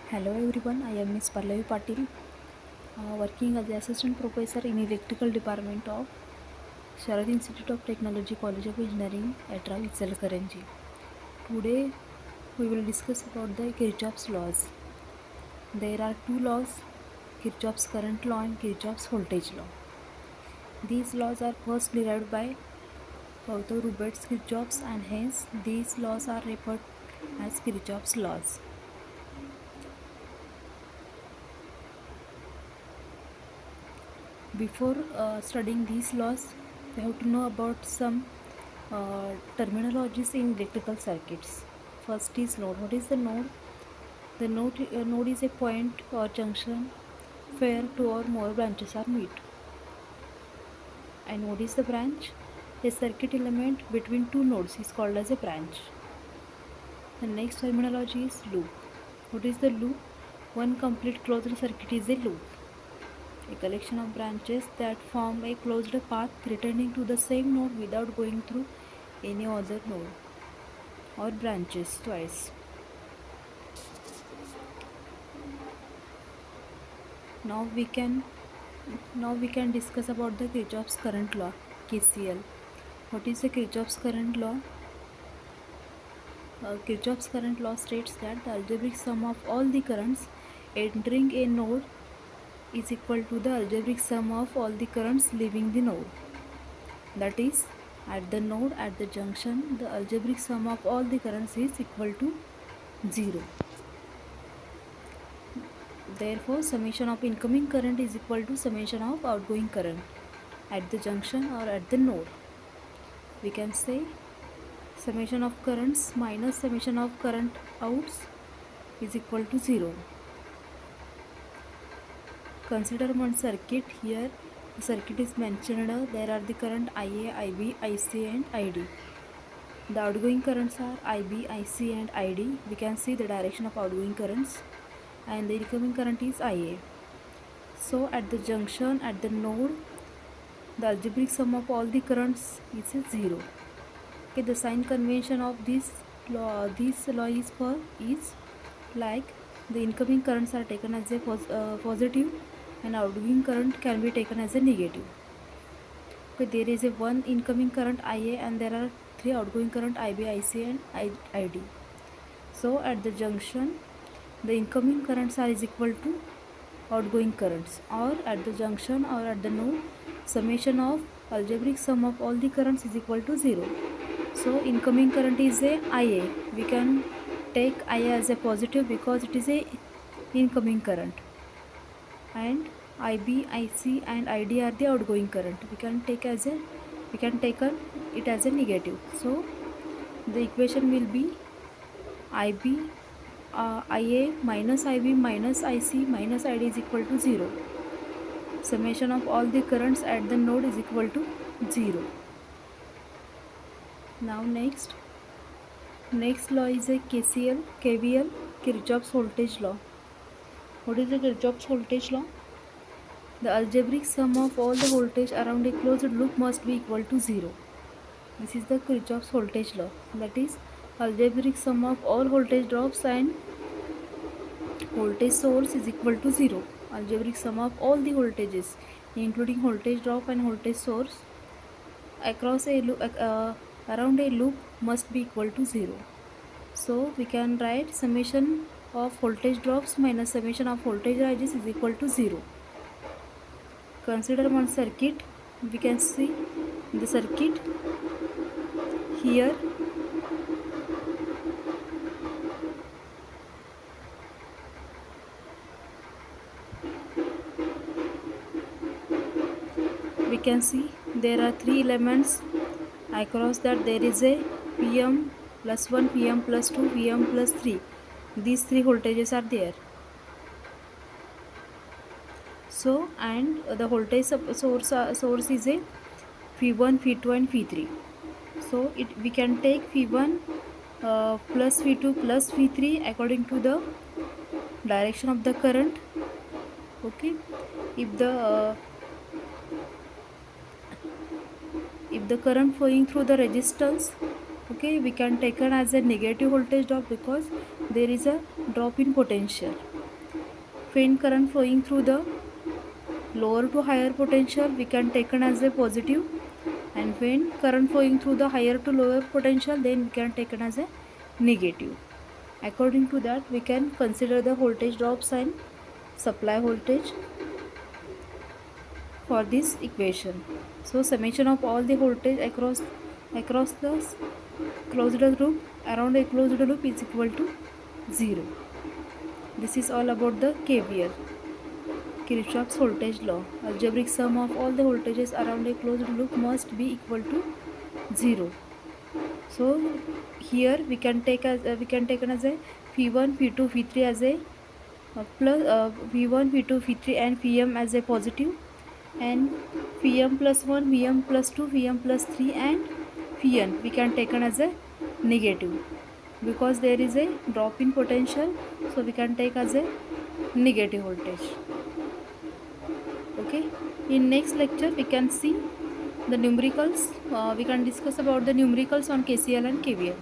Hello everyone, I am Ms. Pallavi Patil, working as the Assistant Professor in Electrical Department of Sharad Institute of Technology, College of Engineering, Etra, Ichalkaranji. Today we will discuss about the Kirchhoff's laws. There are two laws, Kirchhoff's current law and Kirchhoff's voltage law. These laws are first derived by Otto Roberts Kirchhoff's and hence these laws are referred as Kirchhoff's laws. Before studying these laws, we have to know about some terminologies in electrical circuits. First is node. What is the node? The node is a point or junction where two or more branches are meet. And what is the branch? A circuit element between two nodes is called as a branch. The next terminology is loop. What is the loop? One complete closed circuit is a loop. A collection of branches that form a closed path returning to the same node without going through any other node or branches twice. Now we can discuss about the Kirchhoff's current law, KCL. What is the Kirchhoff's current law? Kirchhoff's current law states that the algebraic sum of all the currents entering a node is equal to the algebraic sum of all the currents leaving the node. That is, at the node at the junction, the algebraic sum of all the currents is equal to 0. Therefore, summation of incoming current is equal to summation of outgoing current at the junction or at the node. We can say summation of currents minus summation of current outs is equal to 0. Consider one circuit. Here the circuit is mentioned. There are the current IA, IB, IC and ID. The outgoing currents are IB, IC and ID. We can see the direction of outgoing currents and the incoming current is IA. So at the junction, at the node, the algebraic sum of all the currents is 0. Okay, the sign convention of this law is like the incoming currents are taken as a positive and outgoing current can be taken as a negative. Okay, there is a one incoming current IA and there are three outgoing current IB, IC and ID. So at the junction, the incoming currents are is equal to outgoing currents, or at the junction or at the node, summation of algebraic sum of all the currents is equal to 0. So incoming current is a IA. We can take IA as a positive because it is a incoming current, and IB, IC and ID are the outgoing current. We can take it as a negative. So the equation will be IB IA minus IB minus IC minus ID is equal to 0. Summation of all the currents at the node is equal to 0. Now next law is a KVL, Kirchhoff's voltage law. What is the Kirchhoff's voltage law? The algebraic sum of all the voltage around a closed loop must be equal to 0. This is the Kirchhoff's voltage law. That is, algebraic sum of all voltage drops and voltage source is equal to 0. Algebraic sum of all the voltages including voltage drop and voltage source across a loop, around a loop must be equal to 0. So we can write summation of voltage drops minus summation of voltage rises is equal to 0. Consider one circuit. We can see the circuit here. We can see there are three elements. Across that there is a Pm plus 1, Pm plus 2, Pm plus 3. These three voltages are there. So, and the voltage source is a Phi1, Phi2 and Phi3. So we can take Phi1 plus Phi2 plus Phi3 according to the direction of the current. Okay, if the current flowing through the resistance, okay, we can take it as a negative voltage drop because there is a drop in potential. when current flowing through the lower to higher potential, we can taken as a positive, and when current flowing through the higher to lower potential, then we can taken as a negative. According to that, we can consider the voltage drops and supply voltage for this equation. So summation of all the voltage across the closed loop, around a closed loop, is equal to 0. This is all about the KVL, Kirchhoff's voltage law. Algebraic sum of all the voltages around a closed loop must be equal to 0. So here we can take as a V1, V2, V3 as a plus V1, V2, V3 and Vm as a positive, and Vm plus 1, Vm plus 2, Vm plus 3 and Vn we can taken as a negative, because there is a drop in potential, so we can take as a negative voltage. Okay, in next lecture we can see the numericals. We can discuss about the numericals on KCL and KVL.